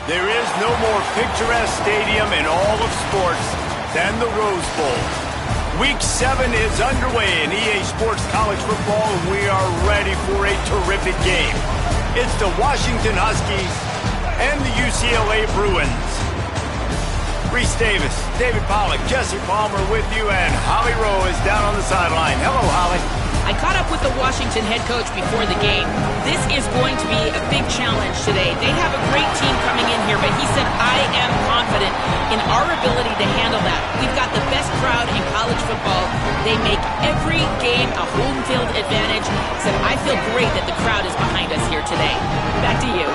There is no more picturesque stadium in all of sports than the Rose Bowl. Week 7 is underway in EA Sports College Football, and we are ready for a terrific game. It's the Washington Huskies and the UCLA Bruins. Reese Davis, David Pollack, Jesse Palmer with you, and Holly Rowe is down on the sideline. Hello, Holly. I caught up with the Washington head coach before the game. This is going to be a big challenge today. They have a great team coming in here, but he said, I am confident in our ability to handle that. We've got the best crowd in college football. They make every game a home field advantage. He said, I feel great that the crowd is behind us here today. Back to you.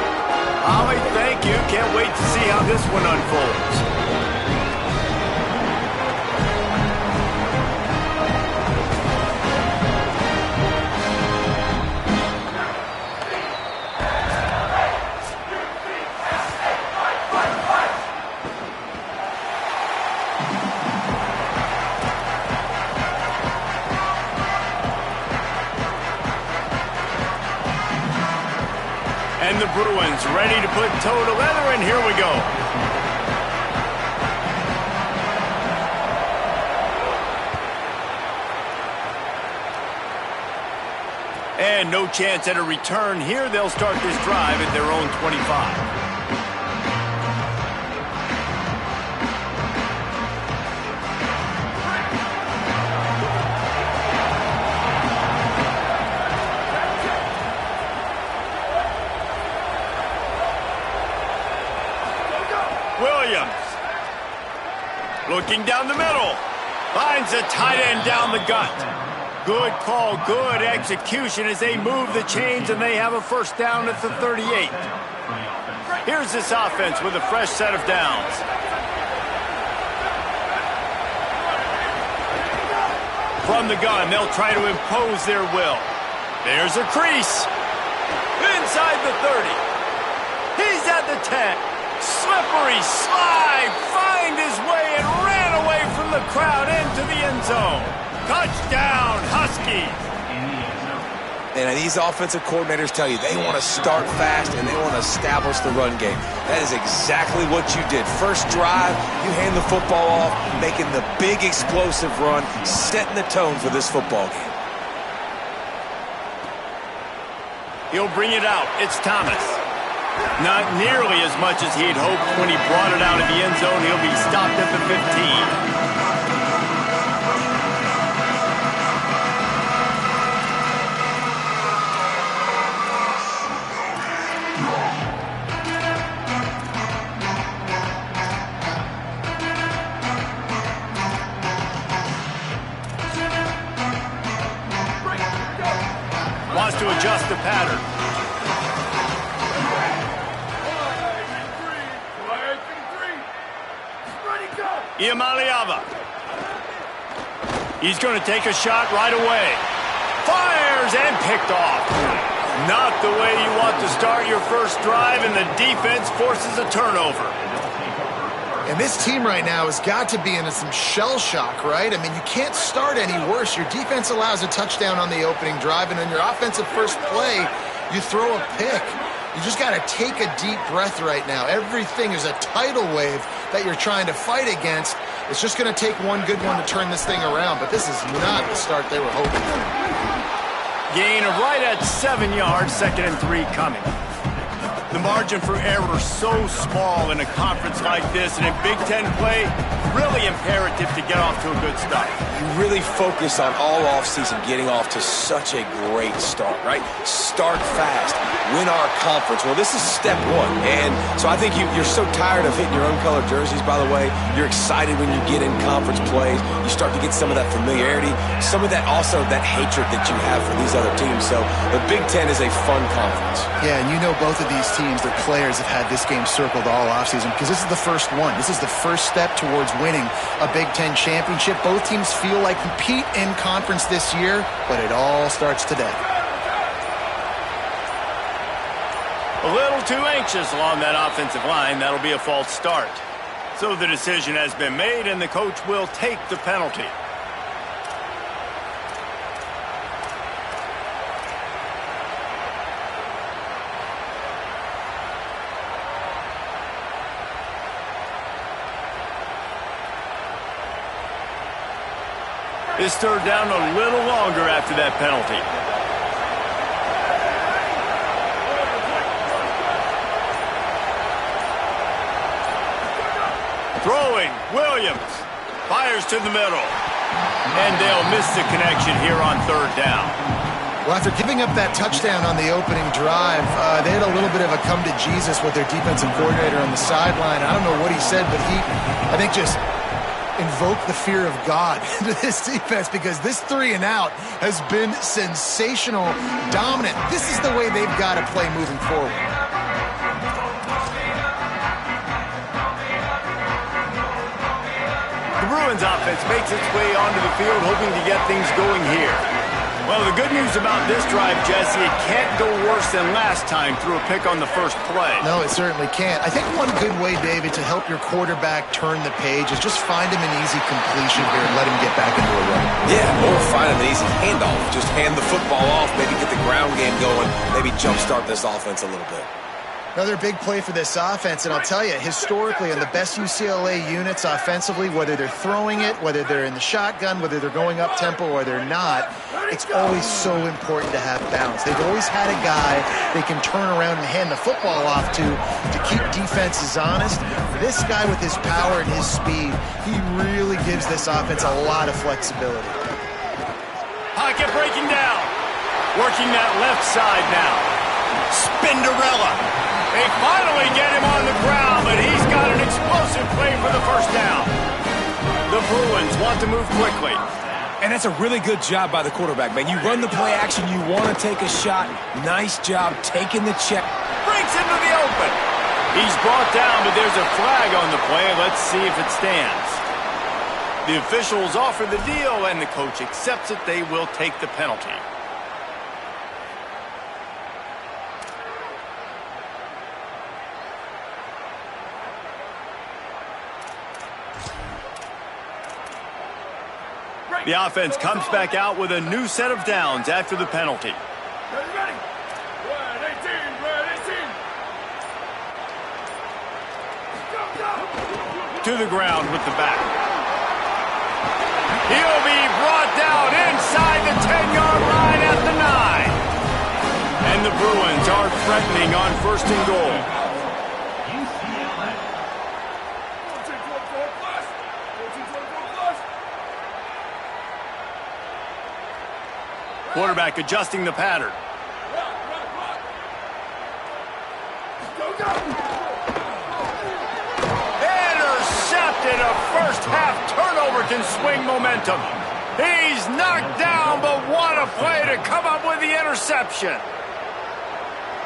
Holly, thank you. Can't wait to see how this one unfolds. And the Bruins ready to put toe to leather, and here we go. And no chance at a return here. They'll start this drive at their own 25. Looking down the middle. Finds a tight end down the gut. Good call, good execution as they move the chains, and they have a first down at the 38. Here's this offense with a fresh set of downs. From the gun, they'll try to impose their will. There's a crease. Inside the 30. He's at the 10. Slippery slide, find his way and ran away from the crowd into the end zone. Touchdown, Huskies. And these offensive coordinators tell you they want to start fast and they want to establish the run game. That is exactly what you did. First drive, you hand the football off, making the big explosive run, setting the tone for this football game. He'll bring it out. It's Thomas. Not nearly as much as he'd hoped when he brought it out of the end zone. He'll be stopped at the 15. Wants to adjust the pattern. Iamaleava. He's going to take a shot right away. Fires and picked off. Not the way you want to start your first drive, and the defense forces a turnover. And this team right now has got to be in some shell shock, right? I mean, you can't start any worse. Your defense allows a touchdown on the opening drive, and on your offensive first play, you throw a pick. You just got to take a deep breath right now. Everything is a tidal wave that you're trying to fight against. It's just going to take one good one to turn this thing around, but this is not the start they were hoping for. Gain of right at 7 yards, 2nd and 3 coming. The margin for error so small in a conference like this, and in Big Ten play, really imperative to get off to a good start. You really focus on all offseason getting off to such a great start, right? Start fast, win our conference. Well, this is step one, and so I think you're so tired of hitting your own color jerseys, by the way. You're excited when you get in conference plays. You start to get some of that familiarity, some of that also that hatred that you have for these other teams. So the Big Ten is a fun conference. Yeah, and you know both of these teams, their players have had this game circled all offseason because this is the first one. This is the first step towards winning a Big Ten championship. Both teams feel like compete in conference this year, but it all starts today. A little too anxious along that offensive line. That'll be a false start. So the decision has been made, and the coach will take the penalty. This third down a little longer after that penalty. Throwing, Williams. Fires to the middle. And they'll miss the connection here on third down. Well, after giving up that touchdown on the opening drive, they had a little bit of a come to Jesus with their defensive coordinator on the sideline. I don't know what he said, but he, I think, just invoked the fear of God into this defense, because this 3 and out has been sensational, dominant. This is the way they've got to play moving forward. The Bruins offense makes its way onto the field, hoping to get things going here. Well, the good news about this drive, Jesse, it can't go worse than last time through a pick on the first play. No, it certainly can't. I think one good way, David, to help your quarterback turn the page is just find him an easy completion here and let him get back into a run. Yeah, or find him an easy handoff. Just hand the football off, maybe get the ground game going, maybe jumpstart this offense a little bit. Another big play for this offense, and I'll tell you, historically, on the best UCLA units offensively, whether they're throwing it, whether they're in the shotgun, whether they're going up-tempo or they're not, it's always so important to have balance. They've always had a guy they can turn around and hand the football off to keep defenses honest. This guy with his power and his speed, he really gives this offense a lot of flexibility. Pocket breaking down. Working that left side now. Spinderella. They finally get him on the ground, but he's got an explosive play for the first down. The Bruins want to move quickly. And that's a really good job by the quarterback, man. You run the play action, you want to take a shot. Nice job taking the check. Breaks into the open. He's brought down, but there's a flag on the play. Let's see if it stands. The officials offer the deal, and the coach accepts it. They will take the penalty. The offense comes back out with a new set of downs after the penalty. Ready. Red 18. To the ground with the back. He'll be brought down inside the 10-yard line at the 9. And the Bruins are threatening on first and goal. Quarterback adjusting the pattern. Intercepted. A first-half turnover can swing momentum. He's knocked down, but what a play to come up with the interception.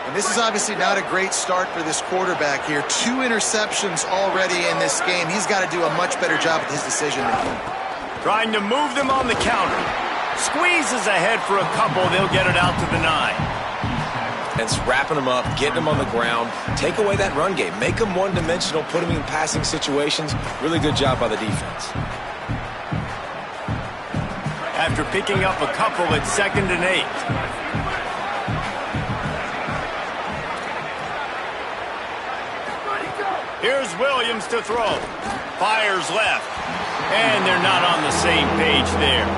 And this is obviously not a great start for this quarterback here. 2 interceptions already in this game. He's got to do a much better job with his decision-making. Trying to move them on the counter. Squeezes ahead for a couple. They'll get it out to the 9. And wrapping them up, getting them on the ground, take away that run game. Make them one-dimensional, put them in passing situations. Really good job by the defense. After picking up a couple at 2nd and 8. Here's Williams to throw. Fires left. And they're not on the same page there.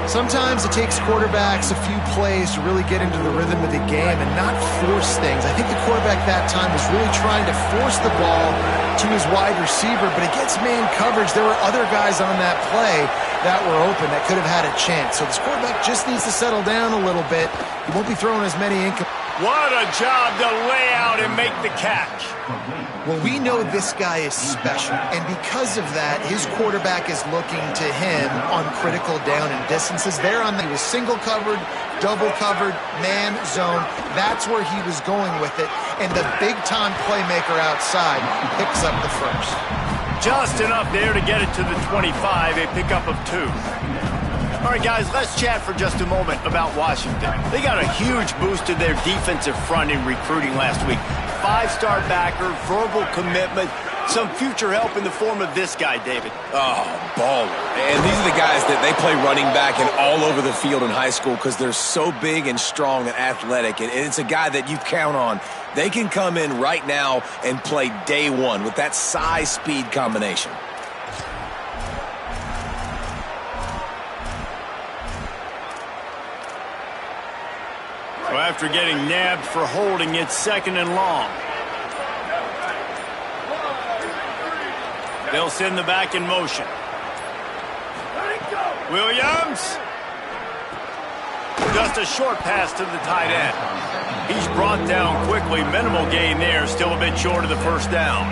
Sometimes it takes quarterbacks a few plays to really get into the rhythm of the game and not force things. I think the quarterback that time was really trying to force the ball to his wide receiver, but against man coverage, there were other guys on that play that were open that could have had a chance. So this quarterback just needs to settle down a little bit. He won't be throwing as many What a job to lay out and make the catch. Well, we know this guy is special, and because of that, his quarterback is looking to him on critical down and distances. He was single covered, double covered, man zone. That's where he was going with it, and the big-time playmaker outside picks up the first. Just enough there to get it to the 25, a pickup of 2. All right, guys, let's chat for just a moment about Washington. They got a huge boost to their defensive front in recruiting last week. 5-star backer, verbal commitment, some future help in the form of this guy, David. Oh, baller. And these are the guys that they play running back and all over the field in high school because they're so big and strong and athletic. And it's a guy that you count on. They can come in right now and play day one with that size-speed combination. after getting nabbed for holding, it's 2nd and long. They'll send the back in motion. Williams. Just a short pass to the tight end. He's brought down quickly. Minimal gain there. Still a bit short of the first down.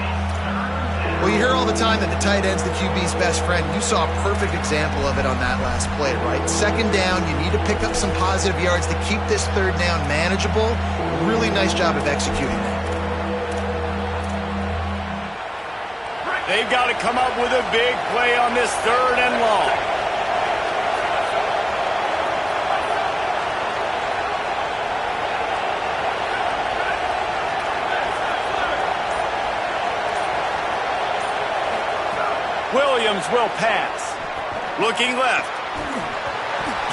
Well, you hear all the time that the tight end's the QB's best friend. You saw a perfect example of it on that last play, right? 2nd down, you need to pick up some positive yards to keep this 3rd down manageable. Really nice job of executing that. They've got to come up with a big play on this 3rd and long. Williams will pass. Looking left.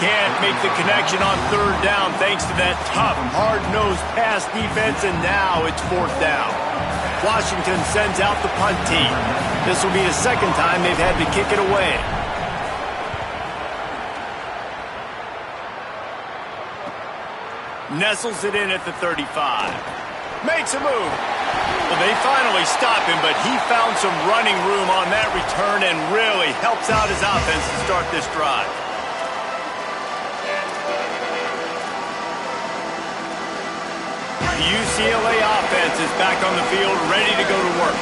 Can't make the connection on 3rd down thanks to that tough, hard-nosed pass defense, and now it's 4th down. Washington sends out the punt team. This will be the 2nd time they've had to kick it away. Nestles it in at the 35. Makes a move. Well, they finally stop him, but he found some running room on that return and really helps out his offense to start this drive. The UCLA offense is back on the field, ready to go to work.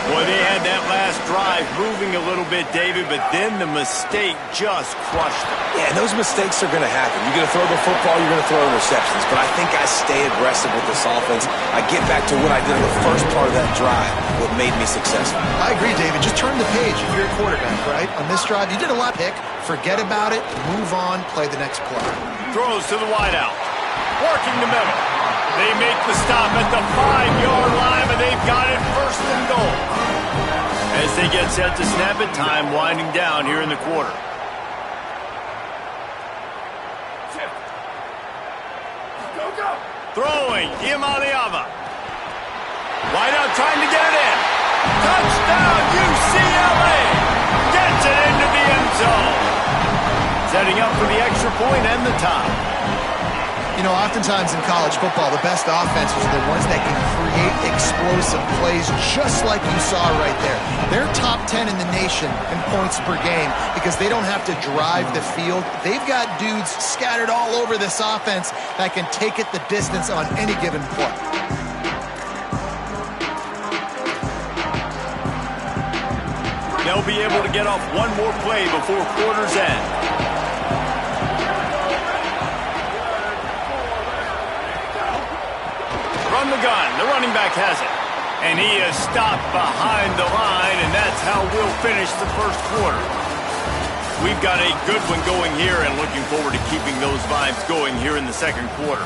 Boy, they had that last drive moving a little bit, David, but then the mistake just crushed them. Yeah, and those mistakes are going to happen. You're going to throw the football, you're going to throw interceptions. But I think I stay aggressive with this offense. I get back to what I did in the first part of that drive, what made me successful. I agree, David. Just turn the page if you're a quarterback, right? On this drive, you did a lot pick. Forget about it, move on, play the next play. Throws to the wideout. Working the middle. They make the stop at the 5-yard line, but they've got it 1st and goal. As they get set to snap it, time winding down here in the quarter. Throwing, Imaliava. Wideout trying to get it in. Touchdown, UCLA! Gets it into the end zone. Setting up for the extra point and the tie. You know, oftentimes in college football, the best offenses are the ones that can create explosive plays just like you saw right there. They're top 10 in the nation in points per game because they don't have to drive the field. They've got dudes scattered all over this offense that can take it the distance on any given play. They'll be able to get off one more play before quarter's end. From the gun, the running back has it. And he is stopped behind the line, and that's how we'll finish the first quarter. We've got a good one going here and looking forward to keeping those vibes going here in the 2nd quarter.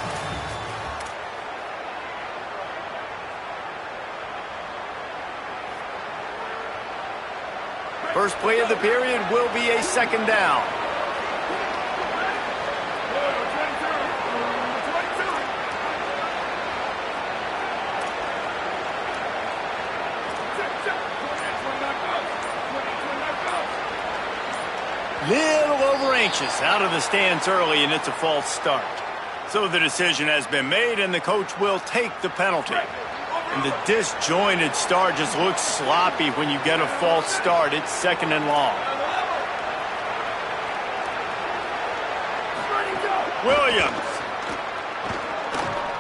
First play of the period will be a 2nd down. Little over anxious, out of the stance early, and it's a false start. So the decision has been made, and the coach will take the penalty. And the disjointed start just looks sloppy when you get a false start. It's 2nd and long. Williams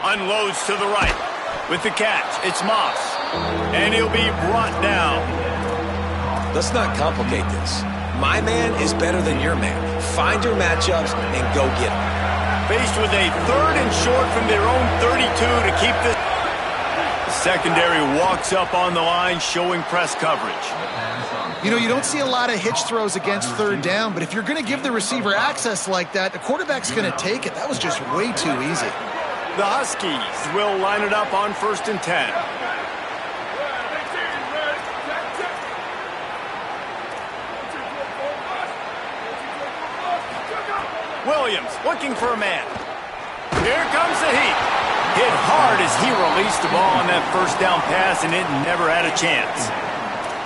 unloads to the right. With the catch, it's Moss. And he'll be brought down. Let's not complicate this. My man is better than your man. Find your matchups and go get them. Faced with a 3rd and short from their own 32 to keep this. The secondary walks up on the line, showing press coverage. You know, you don't see a lot of hitch throws against 3rd down, but if you're going to give the receiver access like that, the quarterback's going to take it. That was just way too easy. The Huskies will line it up on 1st and 10. Williams looking for a man. Here comes the heat. Hit hard as he released the ball on that 1st down pass, and it never had a chance.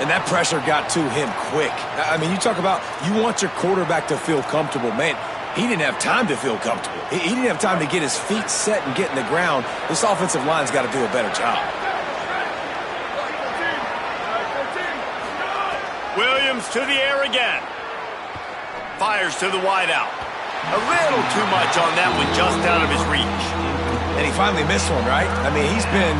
And that pressure got to him quick. I mean, you talk about you want your quarterback to feel comfortable. Man, He didn't have time to feel comfortable. He didn't have time to get his feet set and get in the ground. This offensive line's got to do a better job. Williams to the air again. Fires to the wideout. A little too much on that one, just out of his reach. And he finally missed one, right? I mean, he's been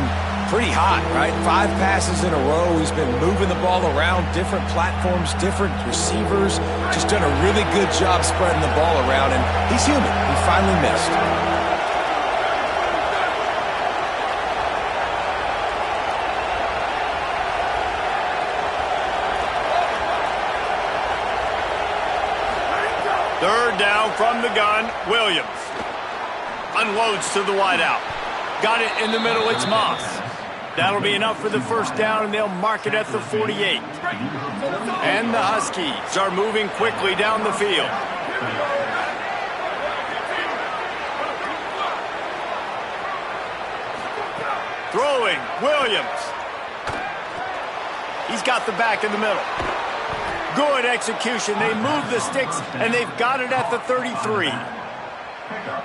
pretty hot, right? 5 passes in a row. He's been moving the ball around, different platforms, different receivers. Just done a really good job spreading the ball around, and he's human. He finally missed. Third down from the gun, Williams. Unloads to the wideout. Got it in the middle, it's Moss. That'll be enough for the first down, and they'll mark it at the 48. And the Huskies are moving quickly down the field. Throwing, Williams. He's got the back in the middle. Good execution. They move the sticks, and they've got it at the 33.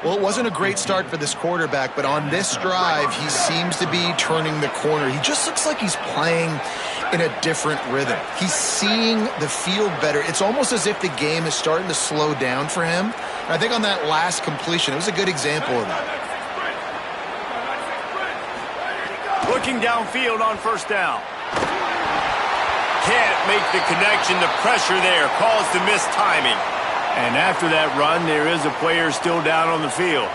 Well, it wasn't a great start for this quarterback, but on this drive, he seems to be turning the corner. He just looks like he's playing in a different rhythm. He's seeing the field better. It's almost as if the game is starting to slow down for him. And I think on that last completion, it was a good example of that. Looking downfield on first down. Can't make the connection. The pressure there caused the missed timing. And after that run, there is a player still down on the field.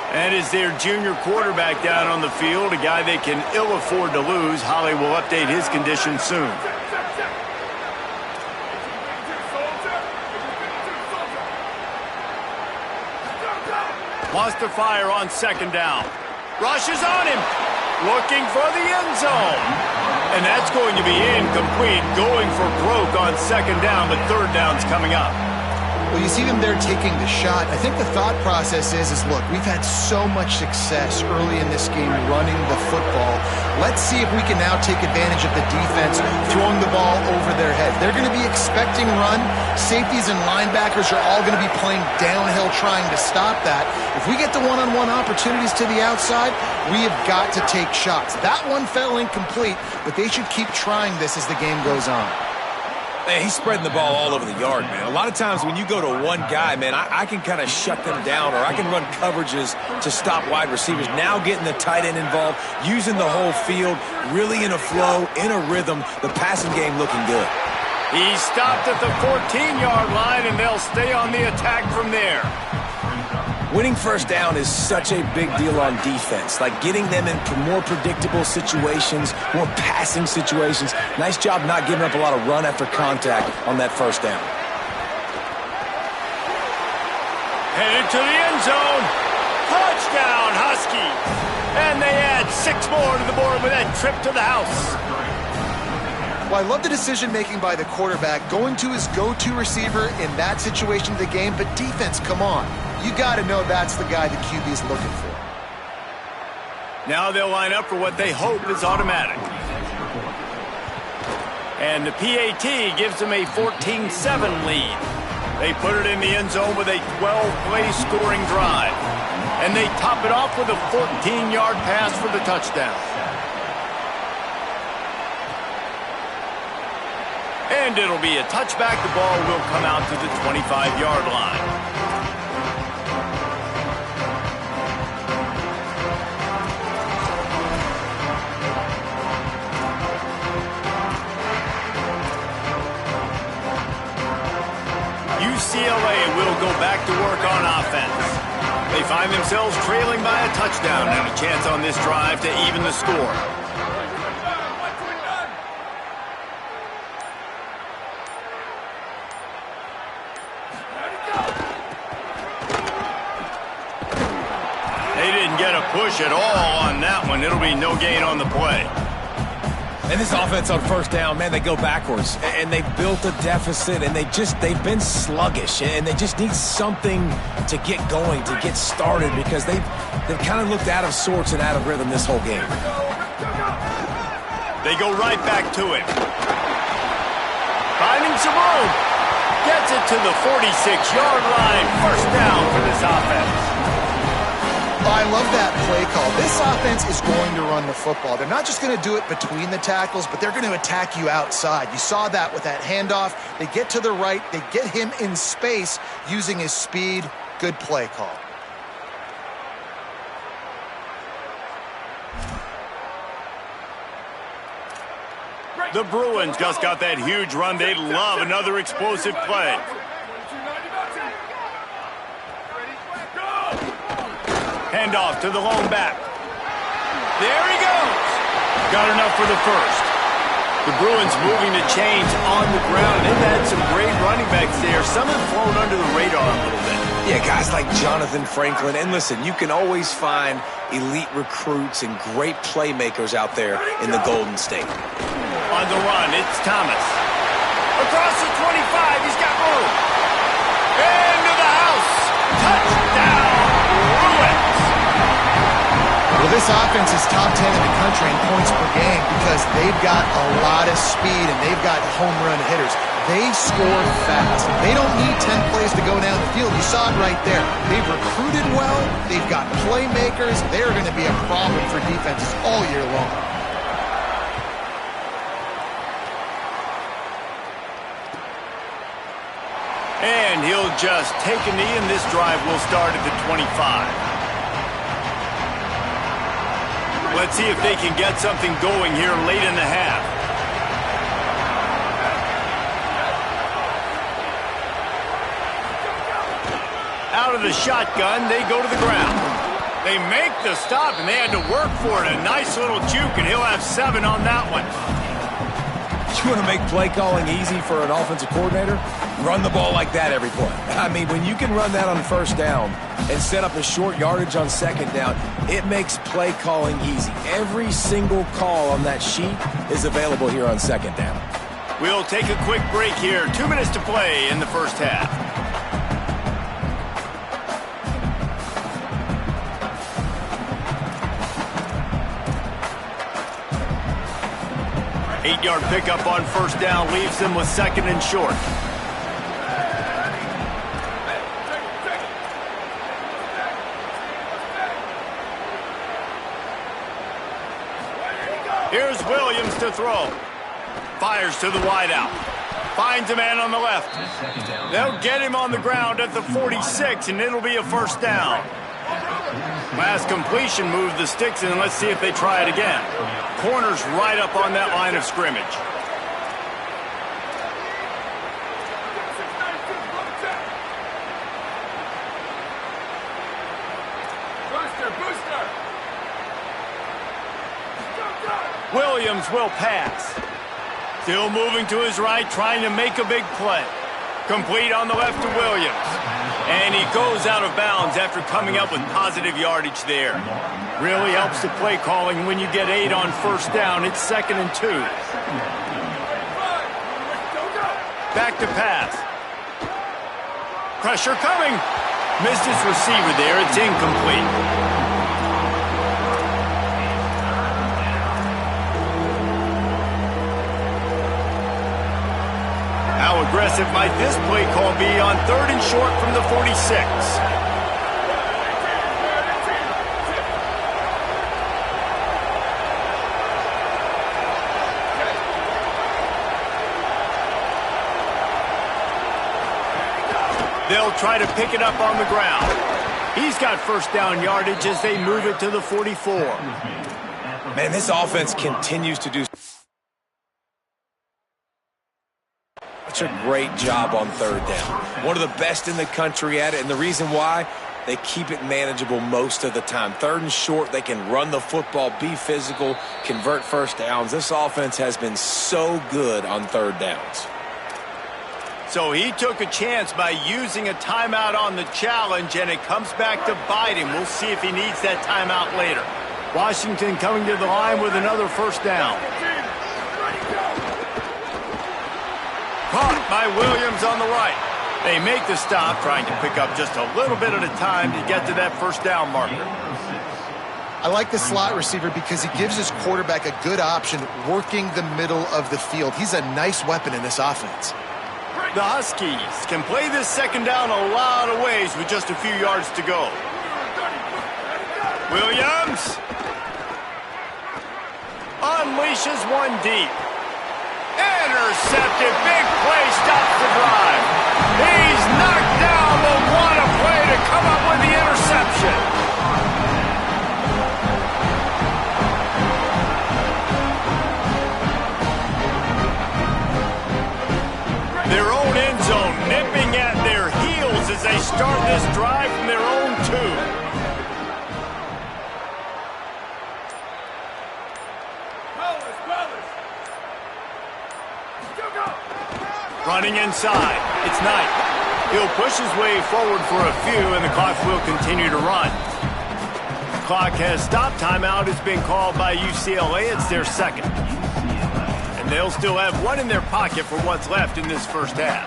That is their junior quarterback down on the field, a guy they can ill afford to lose. Holly will update his condition soon. Wants to fire on second down. Rushes on him. Looking for the end zone. And that's going to be incomplete. Going for broke on second down, but third down's coming up. Well, you see them there taking the shot. I think the thought process is look, we've had so much success early in this game running the football. Let's see if we can now take advantage of the defense throwing the ball over their head. They're going to be expecting run. Safeties and linebackers are all going to be playing downhill trying to stop that. If we get the one-on-one opportunities to the outside, we have got to take shots. That one fell incomplete, but they should keep trying this as the game goes on. Man, he's spreading the ball all over the yard, man. A lot of times when you go to one guy, man, I can kind of shut them down, or I can run coverages to stop wide receivers. Now getting the tight end involved, using the whole field, really in a flow, in a rhythm, the passing game looking good. He stopped at the 14-yard line, and they'll stay on the attack from there. Winning first down is such a big deal on defense, like getting them in more predictable situations, more passing situations. Nice job not giving up a lot of run after contact on that first down. Headed to the end zone. Touchdown, Huskies. And they add 6 more to the board with that trip to the house. Well, I love the decision-making by the quarterback, going to his go-to receiver in that situation of the game, but defense, come on. You got to know that's the guy the QB is looking for. Now they'll line up for what they hope is automatic. And the PAT gives them a 14-7 lead. They put it in the end zone with a 12-play scoring drive. And they top it off with a 14-yard pass for the touchdown. And it'll be a touchback. The ball will come out to the 25-yard line. UCLA will go back to work on offense. They find themselves trailing by a touchdown and a chance on this drive to even the score. They didn't get a push at all on that one. It'll be no gain on the play. And this offense on first down, man, they go backwards. And they built a deficit, and they've been sluggish. And they just need something to get going, to get started, because they've kind of looked out of sorts and out of rhythm this whole game. They go right back to it. Finding some room. Gets it to the 46-yard line. First down for this offense. Oh, I love that play call. This offense is going to run the football. They're not just going to do it between the tackles, but they're going to attack you outside. You saw that with that handoff. They get to the right. They get him in space using his speed. Good play call. The Bruins just got that huge run. They love another explosive play. Handoff to the lone back. There he goes. Got enough for the first. The Bruins moving the chains on the ground. They've had some great running backs there. Some have flown under the radar a little bit. Yeah, guys like Jonathan Franklin. And listen, you can always find elite recruits and great playmakers out there in the Golden State. On the run, it's Thomas. Across the 25, he's got room. Into the house. Touchdown, Bruins. Well, this offense is top 10 in the country in points per game because they've got a lot of speed and they've got home run hitters. They score fast. They don't need 10 plays to go down the field. You saw it right there. They've recruited well. They've got playmakers. They're going to be a problem for defenses all year long. And he'll just take a knee, and this drive will start at the 25. Let's see if they can get something going here late in the half. Out of the shotgun, they go to the ground. They make the stop, and they had to work for it. A nice little juke, and he'll have 7 on that one. You want to make play calling easy for an offensive coordinator? Run the ball like that every play. I mean, when you can run that on first down and set up a short yardage on second down, it makes play calling easy. Every single call on that sheet is available here on second down. We'll take a quick break here. 2 minutes to play in the first half. Eight-yard pickup on first down leaves them with second and short. Here's Williams to throw. Fires to the wideout. Finds a man on the left. They'll get him on the ground at the 46, and it'll be a first down. Last completion moved the sticks, and let's see if they try it again. Corner's right up on that line of scrimmage. Williams will pass. Still moving to his right, trying to make a big play. Complete on the left to Williams. And he goes out of bounds after coming up with positive yardage there. Really helps the play calling when you get 8 on first down. It's 2nd and 2. Back to pass. Pressure coming. Missed his receiver there. It's incomplete. How aggressive might this play call be on 3rd and short from the 46? They'll try to pick it up on the ground. He's got first down yardage as they move it to the 44. Man, this offense continues to do such a great job on 3rd down. One of the best in the country at it, and the reason why, they keep it manageable most of the time. 3rd and short, they can run the football, be physical, convert first downs. This offense has been so good on 3rd downs. So he took a chance by using a timeout on the challenge, and it comes back to bite him. We'll see if he needs that timeout later. Washington coming to the line with another first down. Caught by Williams on the right. They make the stop, trying to pick up just a little bit at a time to get to that first down marker. I like the slot receiver because he gives his quarterback a good option working the middle of the field. He's a nice weapon in this offense. The Huskies can play this second down a lot of ways with just a few yards to go. Williams unleashes one deep. Intercepted. Big play stops the drive. He's knocked down, but what a play to come up with the interception. Their own end zone nipping at their heels as they start this drive from their own 2. Running inside. It's Knight. He'll push his way forward for a few, and the clock will continue to run. Clock has stopped. Timeout has been called by UCLA. It's their second. And they'll still have one in their pocket for what's left in this first half.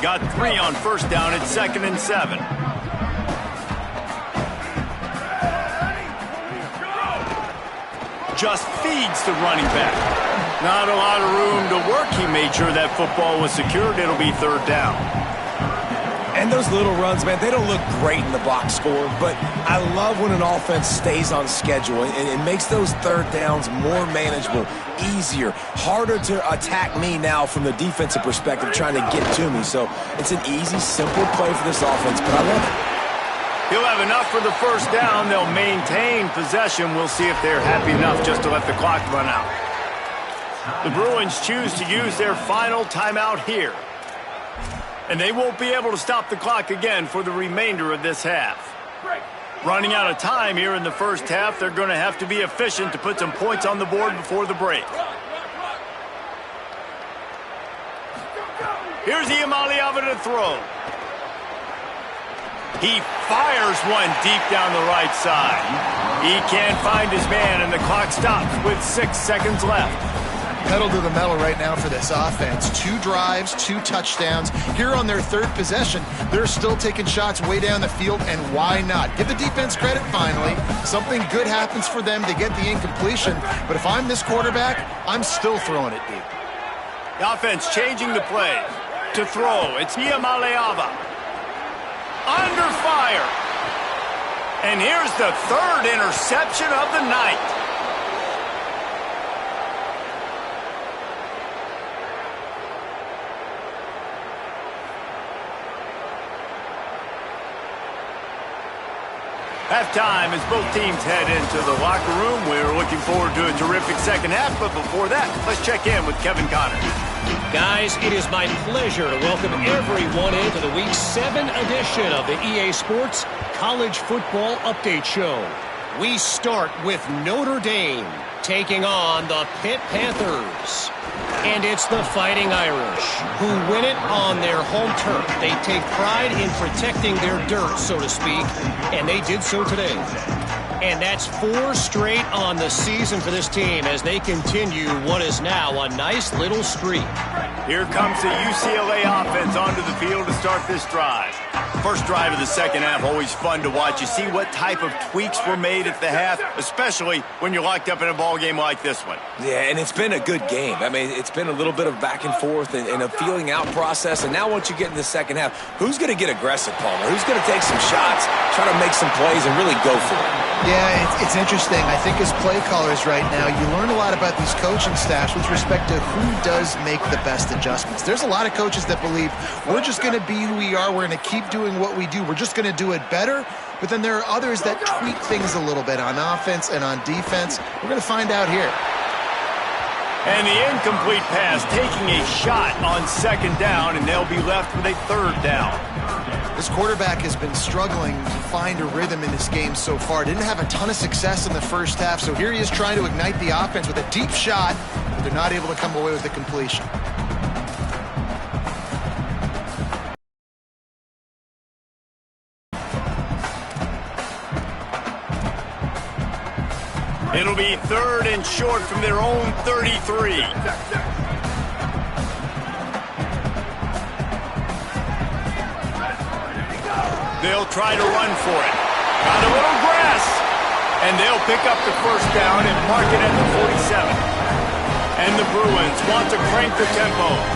Got 3 on first down. It's 2nd and 7. Just feeds the running back. Not a lot of room to work. He made sure that football was secured. It'll be 3rd down. And those little runs, man, they don't look great in the box score, but I love when an offense stays on schedule and makes those 3rd downs more manageable, easier, harder to attack me now from the defensive perspective trying to get to me. So it's an easy, simple play for this offense, but I love it. He'll have enough for the first down. They'll maintain possession. We'll see if they're happy enough just to let the clock run out. The Bruins choose to use their final timeout here. And they won't be able to stop the clock again for the remainder of this half. Running out of time here in the first half, they're going to have to be efficient to put some points on the board before the break. Here's Iamaleava to throw. He fires one deep down the right side. He can't find his man, and the clock stops with 6 seconds left. Pedal to the metal right now for this offense. 2 drives, 2 touchdowns. Here on their 3rd possession, they're still taking shots way down the field, and why not? Give the defense credit finally. Something good happens for them to get the incompletion, but if I'm this quarterback, I'm still throwing it deep. The offense changing the play. To throw, it's Iamaleava. Under fire. And here's the 3rd interception of the night. Halftime as both teams head into the locker room. We're looking forward to a terrific second half, but before that, let's check in with Kevin Connors. Guys, it is my pleasure to welcome everyone into the Week 7 edition of the EA Sports College Football Update Show. We start with Notre Dame taking on the Pitt Panthers. And it's the Fighting Irish who win it on their home turf. They take pride in protecting their dirt, so to speak, and they did so today. And that's 4 straight on the season for this team as they continue what is now a nice little streak. Here comes the UCLA offense onto the field to start this drive. First drive of the second half, always fun to watch. You see what type of tweaks were made at the half, especially when you're locked up in a ball game like this one. Yeah, and it's been a good game. I mean, it's been a little bit of back and forth and a feeling out process. And now once you get in the second half, who's going to get aggressive, Palmer? Who's going to take some shots, try to make some plays, and really go for it? Yeah, it's interesting. I think as play callers right now, you learn a lot about these coaching staffs with respect to who does make the best adjustments. There's a lot of coaches that believe we're just going to be who we are. We're going to keep doing what we do. We're just going to do it better. But then there are others that tweak things a little bit on offense and on defense. We're going to find out here. And the incomplete pass taking a shot on second down, and they'll be left with a 3rd down. This quarterback has been struggling to find a rhythm in this game so far. Didn't have a ton of success in the first half, so here he is trying to ignite the offense with a deep shot, but they're not able to come away with the completion. It'll be 3rd and short from their own 33. They'll try to run for it. Got a little grass. And they'll pick up the first down and mark it at the 47. And the Bruins want to crank the tempo.